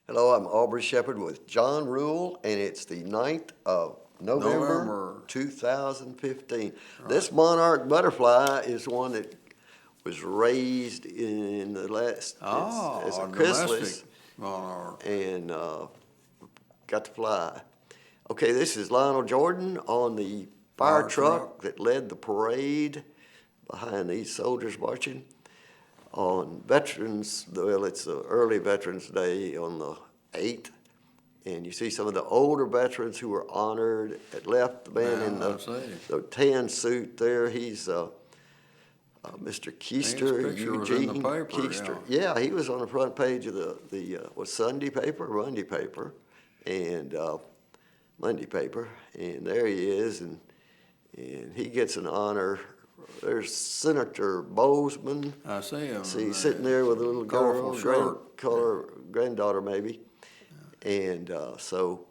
Hello, I'm Aubrey Shepherd with John Rule, and it's the 9th of November 2015. This Right. monarch butterfly is one that was raised in the last, it's a A chrysalis, domestic monarch. and got to fly. Okay, this is Lionel Jordan on the fire Fire truck truck. that led the parade behind these soldiers marching on Veterans, well, it's the early Veterans Day on the 8th, and you see some of the older veterans who were honored that left. The man in Yeah, I see. the tan suit there, he's Mr. Keister, His picture was in the Eugene paper, Keister. Yeah, he was on the front page of the was Sunday paper, Monday paper, and Monday paper, and there he is, and he gets an honor. There's Senator Bozeman. I see him. See, sitting there with a little Colorful girl, shirt. granddaughter maybe. And so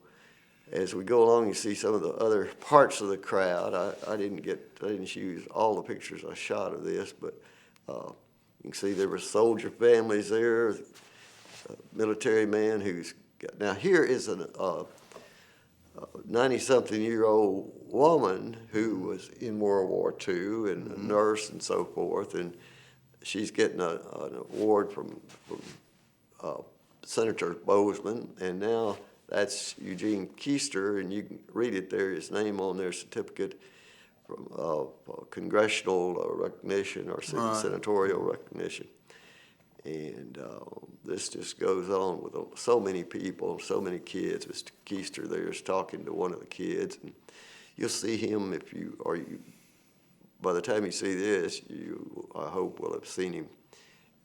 as we go along, you see some of the other parts of the crowd. I didn't use all the pictures I shot of this, but you can see there were soldier families there, a military man who's got, now here is a 90-something-year-old woman who was in World War II and a nurse and so forth, and she's getting an award from Senator Bozeman, and now that's Eugene Keister, and you can read it there, his name on their certificate from congressional recognition or Right. senatorial recognition. And this just goes on with so many people, so many kids. Mr. Keister there is talking to one of the kids, and you'll see him if you, or you, by the time you see this, you, I hope, will have seen him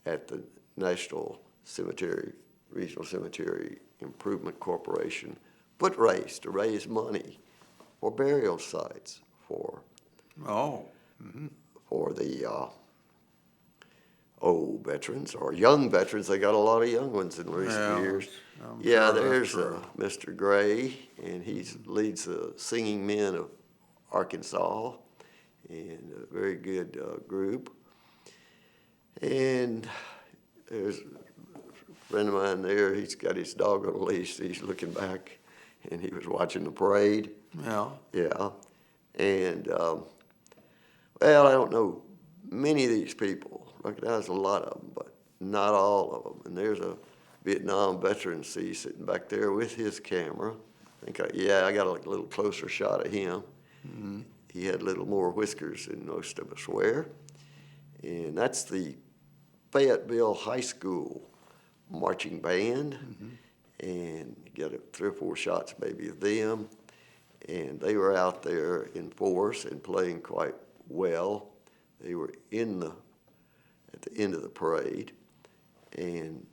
at the National Cemetery, Regional Cemetery Improvement Corporation foot race to raise money for burial sites for Oh, the old veterans or young veterans. They got a lot of young ones in recent Yeah, years. I'm Yeah, sure that's there's true. Mr. Gray, and he leads the Singing Men of Arkansas, and a very good group. And there's a friend of mine there. He's got his dog on a leash. He's looking back, and he was watching the parade. yeah. Yeah, and well, I don't know many of these people. Recognize a lot of them, but not all of them. And there's a Vietnam veteran sitting back there with his camera. I got a little closer shot of him. He had a little more whiskers than most of us wear. And that's the Fayetteville High School marching band. And you got 3 or 4 shots maybe of them. And they were out there in force and playing quite well. They were at the end of the parade. And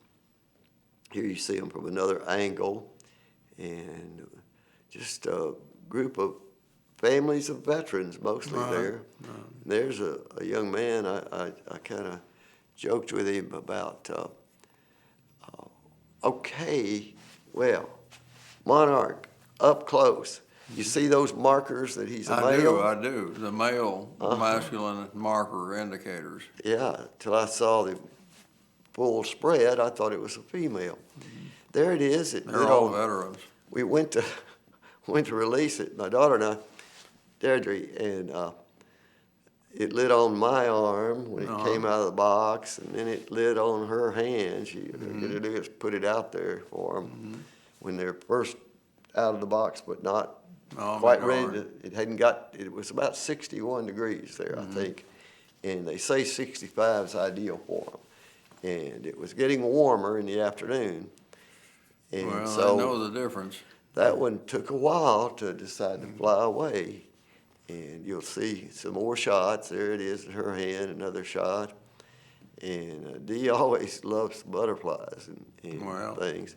here you see them from another angle. And just a group of families of veterans mostly Right. there. There's a young man, I kind of joked with him about, okay, well, monarch, up close. You see those markers that he's a male? I do. The male masculine marker indicators. Yeah, till I saw the full spread, I thought it was a female. There it is. They're all veterans. We went to release it, my daughter and I, Deirdre, and it lit on my arm when it came out of the box, and then it lit on her hand. She to do is put it out there for them when they're first out of the box, but not quite ready to. It hadn't got. It was about 61 degrees there, I think, and they say 65 is ideal for them. And it was getting warmer in the afternoon, and Well, so I know the difference. that one took a while to decide to fly away. And you'll see some more shots. There it is in her hand, another shot. And Dee always loves butterflies and Well. things.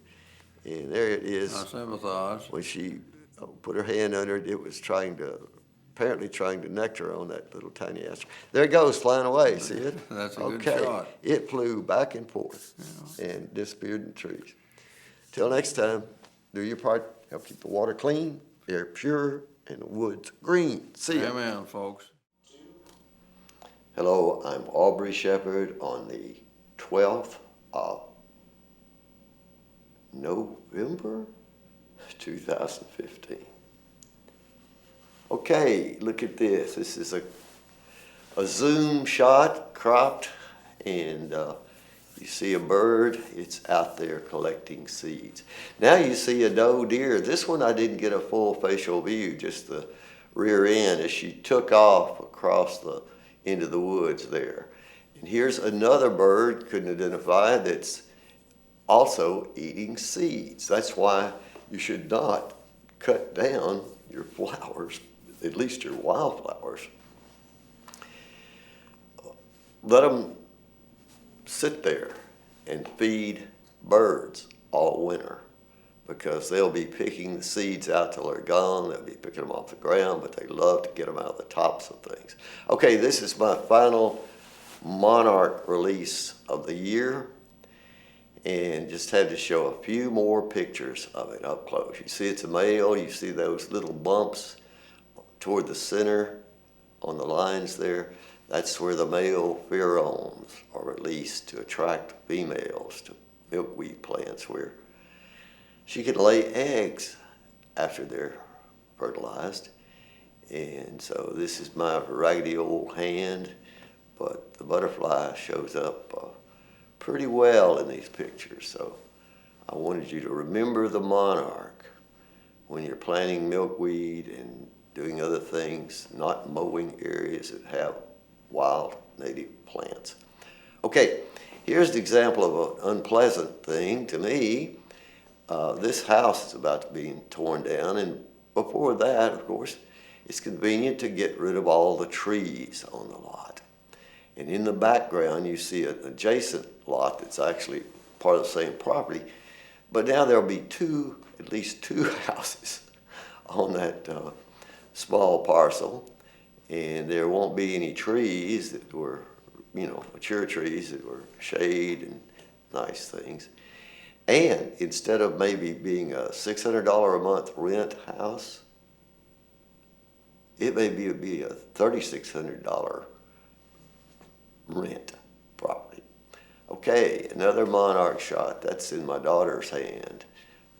And there it is. I sympathize. When she put her hand under it, it was apparently trying to nectar on that little tiny aster. There it goes, flying away. See it? That's a good Okay. shot. It flew back and forth and disappeared in the trees. Till next time, do your part. Help keep the water clean, air pure, and the woods green. See ya. Amen, folks. Hello, I'm Aubrey Shepherd on the 12th of November 2015. Okay, look at this. This is a zoom shot, cropped, and you see a bird. It's out there collecting seeds. Now you see a doe deer. This one I didn't get a full facial view, just the rear end as she took off across the into the woods there. And here's another bird, couldn't identify, that's also eating seeds. That's why you should not cut down your flowers, at least your wildflowers. Let them sit there and feed birds all winter, because they'll be picking the seeds out till they're gone. They'll be picking them off the ground, but they love to get them out of the tops of things. Okay, this is my final monarch release of the year, and just had to show a few more pictures of it up close. You see it's a male. You see those little bumps toward the center on the lines there. That's where the male pheromones are released to attract females to milkweed plants, where she can lay eggs after they're fertilized. And so this is my raggedy old hand, but the butterfly shows up pretty well in these pictures. So I wanted you to remember the monarch when you're planting milkweed and doing other things, not mowing areas that have wild native plants. Okay, here's the example of an unpleasant thing to me. This house is about to be torn down, and before that, of course, it's convenient to get rid of all the trees on the lot. And in the background, you see an adjacent lot that's actually part of the same property, but now there'll be at least two houses on that small parcel, and there won't be any trees that were, mature trees that were shade and nice things. And instead of maybe being a $600 a month rent house, it may be a $3,600 rent property. Okay, another monarch shot. That's in my daughter's hand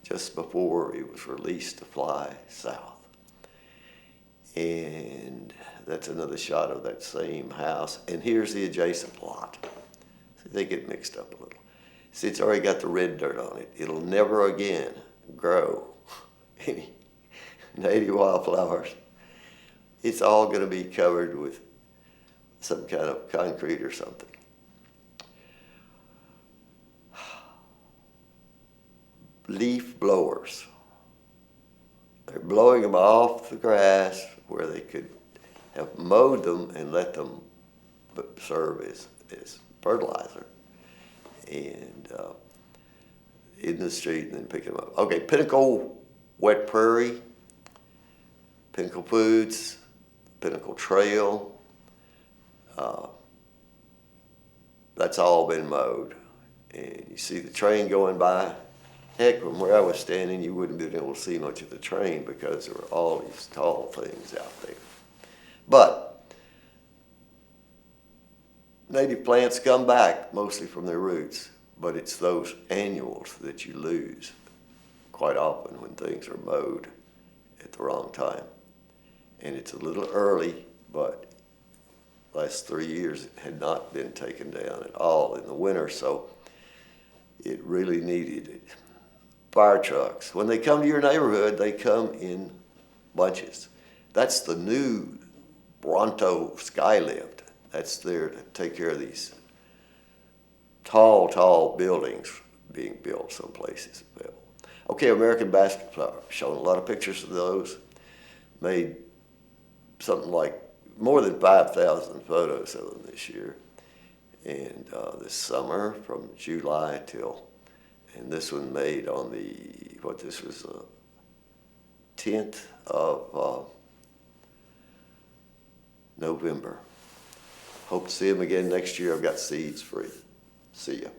just before it was released to fly south. And that's another shot of that same house. And here's the adjacent lot. So they get mixed up a little. See, it's already got the red dirt on it. It'll never again grow any native wildflowers. It's all going to be covered with some kind of concrete or something. Leaf blowers. They're blowing them off the grass where they could have mowed them and let them serve as fertilizer. And in the street and then pick them up. Okay, Pinnacle Wet Prairie, Pinnacle Foods, Pinnacle Trail, that's all been mowed. And you see the train going by. Heck, from where I was standing, you wouldn't have been able to see much of the train because there were all these tall things out there. But native plants come back mostly from their roots, but it's those annuals that you lose quite often when things are mowed at the wrong time. And it's a little early, but last 3 years it had not been taken down at all in the winter, so it really needed it. Fire trucks, when they come to your neighborhood, they come in bunches. That's the new Bronto Skylift. That's there to take care of these tall buildings being built some places. Okay, American basket flowers, shown a lot of pictures of those. Made something like more than 5,000 photos of them this year. And this summer from July till, and this one made on this was 10th of November. Hope to see them again next year. I've got seeds free. See ya.